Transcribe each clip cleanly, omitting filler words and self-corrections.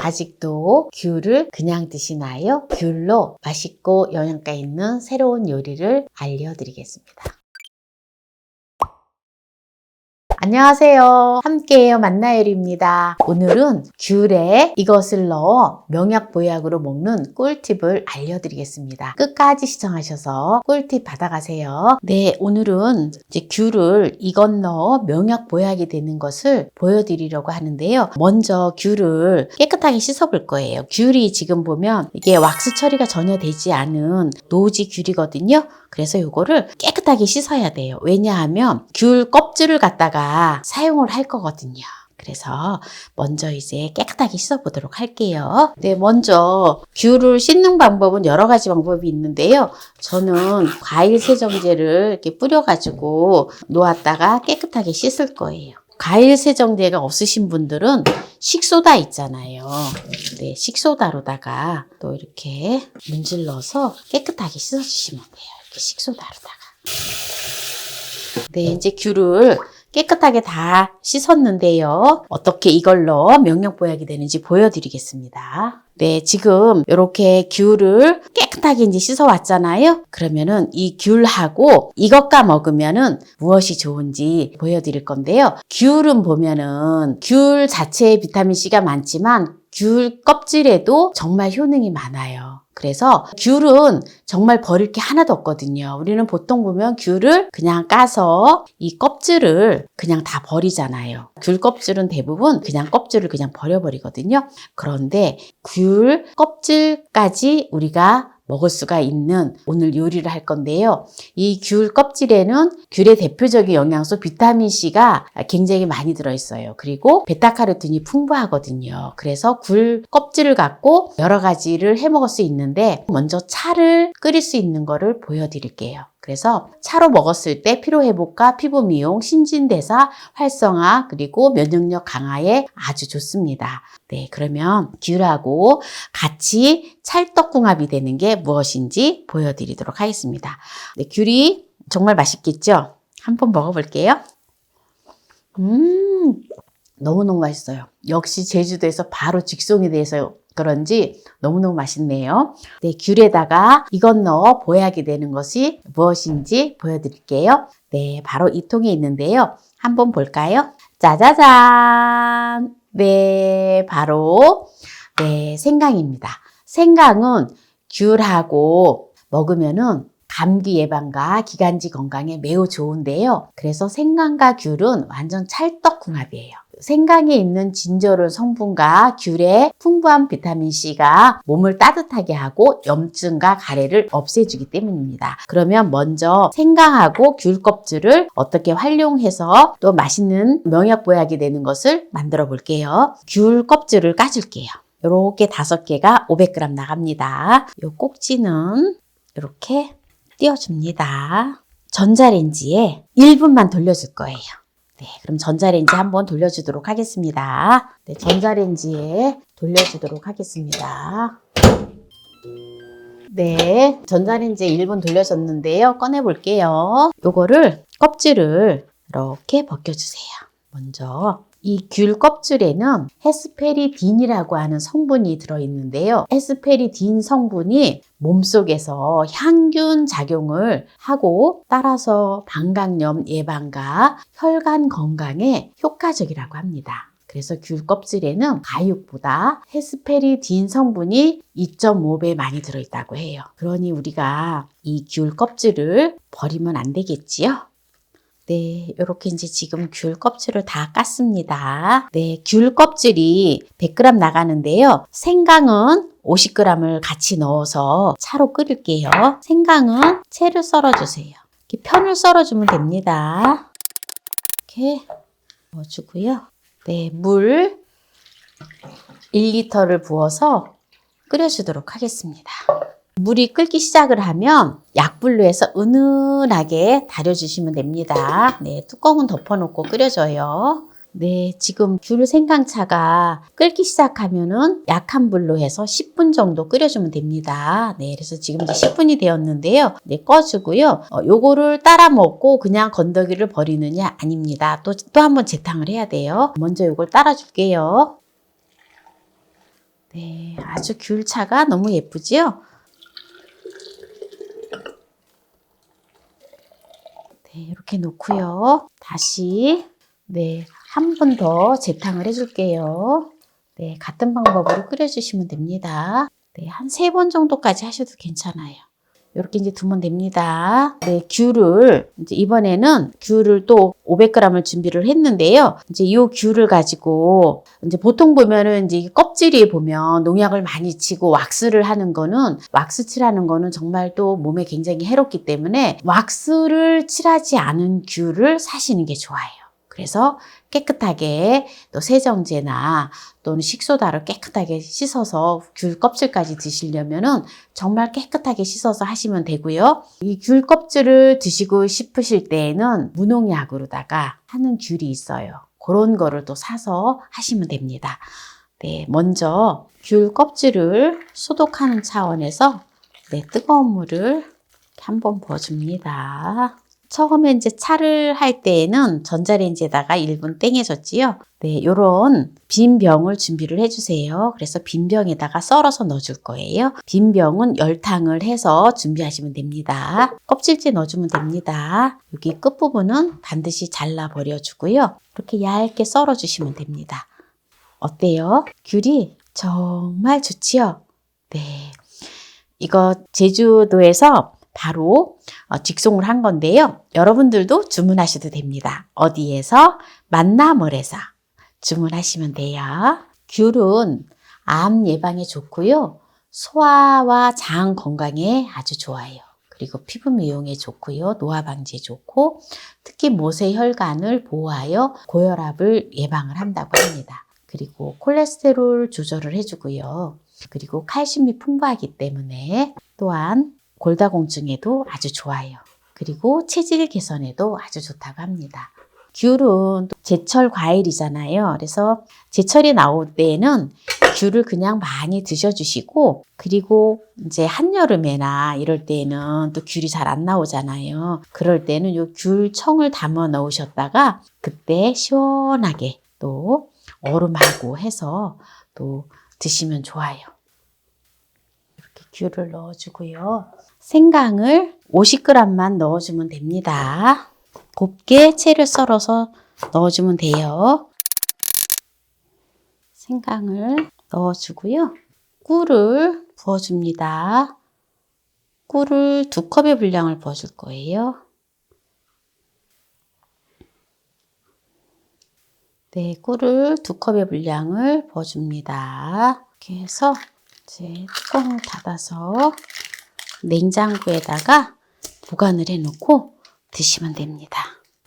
아직도 귤을 그냥 드시나요? 귤로 맛있고 영양가 있는 새로운 요리를 알려드리겠습니다. 안녕하세요. 함께해요 만나요리입니다. 오늘은 귤에 이것을 넣어 명약보약으로 먹는 꿀팁을 알려드리겠습니다. 끝까지 시청하셔서 꿀팁 받아가세요. 네, 오늘은 이제 귤을 이것 넣어 명약보약이 되는 것을 보여드리려고 하는데요. 먼저 귤을 깨끗하게 씻어볼 거예요. 귤이 지금 보면 이게 왁스 처리가 전혀 되지 않은 노지 귤이거든요. 그래서 이거를 깨끗하게 씻어야 돼요. 왜냐하면 귤 껍질을 갖다가 사용을 할 거거든요. 그래서 먼저 이제 깨끗하게 씻어보도록 할게요. 네, 먼저 귤을 씻는 방법은 여러 가지 방법이 있는데요. 저는 과일 세정제를 이렇게 뿌려가지고 놓았다가 깨끗하게 씻을 거예요. 과일 세정제가 없으신 분들은 식소다 있잖아요. 네, 식소다로다가 또 이렇게 문질러서 깨끗하게 씻어주시면 돼요. 이렇게 식소다로다가. 네, 이제 귤을 깨끗하게 다 씻었는데요. 어떻게 이걸로 명약보약이 되는지 보여드리겠습니다. 네, 지금 이렇게 귤을 깨끗하게 이제 씻어왔잖아요. 그러면은 이 귤하고 이것과 먹으면은 무엇이 좋은지 보여드릴 건데요. 귤은 보면은 귤 자체에 비타민C가 많지만 귤 껍질에도 정말 효능이 많아요. 그래서 귤은 정말 버릴 게 하나도 없거든요. 우리는 보통 보면 귤을 그냥 까서 이 껍질을 그냥 다 버리잖아요. 귤 껍질은 대부분 그냥 껍질을 그냥 버려버리거든요. 그런데 귤 껍질까지 우리가 먹을 수가 있는 오늘 요리를 할 건데요. 이 귤 껍질에는 귤의 대표적인 영양소 비타민C가 굉장히 많이 들어있어요. 그리고 베타카로틴이 풍부하거든요. 그래서 귤 껍질을 갖고 여러 가지를 해 먹을 수 있는데 먼저 차를 끓일 수 있는 거를 보여드릴게요. 그래서 차로 먹었을 때 피로회복과 피부 미용, 신진대사 활성화 그리고 면역력 강화에 아주 좋습니다. 네, 그러면 귤하고 같이 찰떡궁합이 되는 게 무엇인지 보여드리도록 하겠습니다. 네, 귤이 정말 맛있겠죠? 한번 먹어볼게요. 너무너무 맛있어요. 역시 제주도에서 바로 직송이 돼서 그런지 너무너무 맛있네요. 네, 귤에다가 이것 넣어 보약이 되는 것이 무엇인지 보여드릴게요. 네, 바로 이 통에 있는데요. 한번 볼까요? 짜자잔! 네, 바로 네, 생강입니다. 생강은 귤하고 먹으면은 감기 예방과 기관지 건강에 매우 좋은데요. 그래서 생강과 귤은 완전 찰떡궁합이에요. 생강에 있는 진저롤 성분과 귤의 풍부한 비타민C가 몸을 따뜻하게 하고 염증과 가래를 없애주기 때문입니다. 그러면 먼저 생강하고 귤 껍질을 어떻게 활용해서 또 맛있는 명약보약이 되는 것을 만들어 볼게요. 귤 껍질을 까줄게요. 이렇게 5개가 500g 나갑니다. 이 꼭지는 이렇게 띄워줍니다. 전자레인지에 1분만 돌려줄 거예요. 네, 그럼 전자레인지 한번 돌려주도록 하겠습니다. 네, 전자레인지에 돌려주도록 하겠습니다. 네, 전자레인지에 1분 돌려줬는데요. 꺼내볼게요. 요거를 껍질을 이렇게 벗겨주세요. 먼저 이 귤 껍질에는 헤스페리딘이라고 하는 성분이 들어있는데요. 헤스페리딘 성분이 몸속에서 향균 작용을 하고 따라서 방광염 예방과 혈관 건강에 효과적이라고 합니다. 그래서 귤 껍질에는 가육보다 헤스페리딘 성분이 2.5배 많이 들어있다고 해요. 그러니 우리가 이 귤 껍질을 버리면 안 되겠지요? 네, 이렇게 이제 지금 귤 껍질을 다 깠습니다. 네, 귤 껍질이 100g 나가는데요. 생강은 50g을 같이 넣어서 차로 끓일게요. 생강은 채를 썰어주세요. 이렇게 편을 썰어주면 됩니다. 이렇게 넣어주고요. 네, 물 1리터를 부어서 끓여주도록 하겠습니다. 물이 끓기 시작을 하면 약불로 해서 은은하게 달여주시면 됩니다. 네, 뚜껑은 덮어놓고 끓여줘요. 네, 지금 귤 생강차가 끓기 시작하면은 약한 불로 해서 10분 정도 끓여주면 됩니다. 네, 그래서 지금 이제 10분이 되었는데요. 네, 꺼주고요. 요거를 따라 먹고 그냥 건더기를 버리느냐? 아닙니다. 또 한번 재탕을 해야 돼요. 먼저 요걸 따라 줄게요. 네, 아주 귤차가 너무 예쁘지요? 네, 이렇게 놓고요. 다시 네, 한 번 더 재탕을 해줄게요. 네, 같은 방법으로 끓여주시면 됩니다. 네, 한 3번 정도까지 하셔도 괜찮아요. 이렇게 이제 두면 됩니다. 네, 귤을 이제 이번에는 귤을 또 500g을 준비를 했는데요. 이제 이 귤을 가지고 이제 보통 보면은 이제 껍질이 보면 농약을 많이 치고 왁스를 하는 거는 왁스 칠하는 거는 정말 또 몸에 굉장히 해롭기 때문에 왁스를 칠하지 않은 귤을 사시는 게 좋아요. 그래서 깨끗하게 또 세정제나 또는 식소다로 깨끗하게 씻어서 귤 껍질까지 드시려면은 정말 깨끗하게 씻어서 하시면 되고요. 이 귤 껍질을 드시고 싶으실 때에는 무농약으로다가 하는 귤이 있어요. 그런 거를 또 사서 하시면 됩니다. 네, 먼저 귤 껍질을 소독하는 차원에서 네, 뜨거운 물을 한번 부어줍니다. 처음에 이제 차를 할 때에는 전자레인지에다가 1분 땡해줬지요. 네, 요런 빈 병을 준비를 해주세요. 그래서 빈 병에다가 썰어서 넣어줄 거예요. 빈 병은 열탕을 해서 준비하시면 됩니다. 껍질째 넣어주면 됩니다. 여기 끝부분은 반드시 잘라버려주고요. 이렇게 얇게 썰어주시면 됩니다. 어때요? 귤이 정말 좋지요? 네, 이거 제주도에서 바로 직송을 한 건데요. 여러분들도 주문하셔도 됩니다. 어디에서? 만나몰에서 주문하시면 돼요. 귤은 암 예방에 좋고요. 소화와 장 건강에 아주 좋아요. 그리고 피부 미용에 좋고요. 노화 방지에 좋고 특히 모세 혈관을 보호하여 고혈압을 예방을 한다고 합니다. 그리고 콜레스테롤 조절을 해주고요. 그리고 칼슘이 풍부하기 때문에 또한 골다공증에도 아주 좋아요. 그리고 체질 개선에도 아주 좋다고 합니다. 귤은 제철 과일이잖아요. 그래서 제철이 나올 때에는 귤을 그냥 많이 드셔주시고 그리고 이제 한여름에나 이럴 때에는 또 귤이 잘 안 나오잖아요. 그럴 때는 요 귤청을 담아 넣으셨다가 그때 시원하게 또 얼음하고 해서 또 드시면 좋아요. 이렇게 귤을 넣어주고요. 생강을 50g만 넣어주면 됩니다. 곱게 채를 썰어서 넣어주면 돼요. 생강을 넣어주고요. 꿀을 부어줍니다. 꿀을 2컵의 분량을 부어줄 거예요. 네, 꿀을 2컵의 분량을 부어줍니다. 이렇게 해서 이제 뚜껑을 닫아서 냉장고에다가 보관을 해놓고 드시면 됩니다.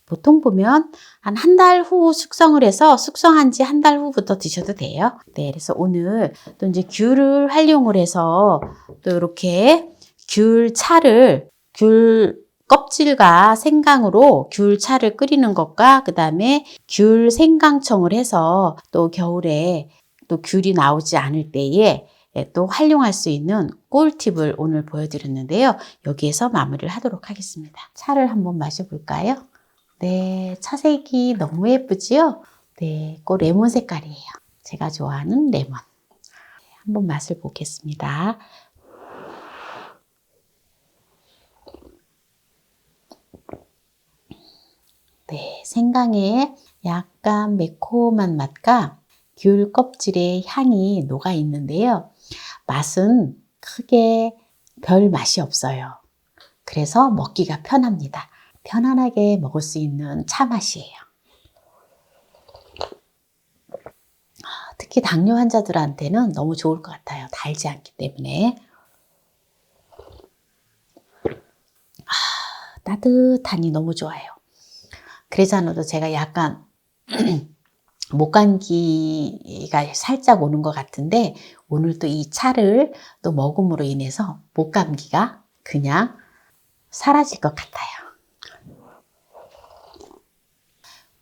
보통 보면 한 달 후 숙성을 해서 숙성한 지 한 달 후부터 드셔도 돼요. 네, 그래서 오늘 또 이제 귤을 활용을 해서 또 이렇게 귤차를 귤 껍질과 생강으로 귤차를 끓이는 것과 그 다음에 귤 생강청을 해서 또 겨울에 또 귤이 나오지 않을 때에 또 활용할 수 있는 꿀팁을 오늘 보여드렸는데요. 여기에서 마무리를 하도록 하겠습니다. 차를 한번 마셔볼까요? 네, 차색이 너무 예쁘지요? 네, 꼭 레몬 색깔이에요. 제가 좋아하는 레몬. 한번 맛을 보겠습니다. 네, 생강의 약간 매콤한 맛과 귤 껍질의 향이 녹아 있는데요. 맛은 크게 별 맛이 없어요. 그래서 먹기가 편합니다. 편안하게 먹을 수 있는 차 맛이에요. 특히 당뇨 환자들한테는 너무 좋을 것 같아요. 달지 않기 때문에. 따뜻하니 너무 좋아요. 그러잖아도 제가 약간 목감기가 살짝 오는 것 같은데 오늘 또 이 차를 또 먹음으로 인해서 목감기가 그냥 사라질 것 같아요.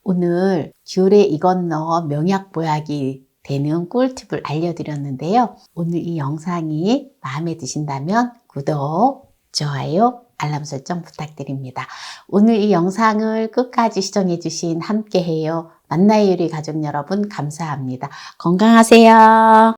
오늘 귤에 이것 넣어 명약보약이 되는 꿀팁을 알려드렸는데요. 오늘 이 영상이 마음에 드신다면 구독, 좋아요, 알람 설정 부탁드립니다. 오늘 이 영상을 끝까지 시청해주신 함께해요 만나요 요리 가족 여러분 감사합니다. 건강하세요.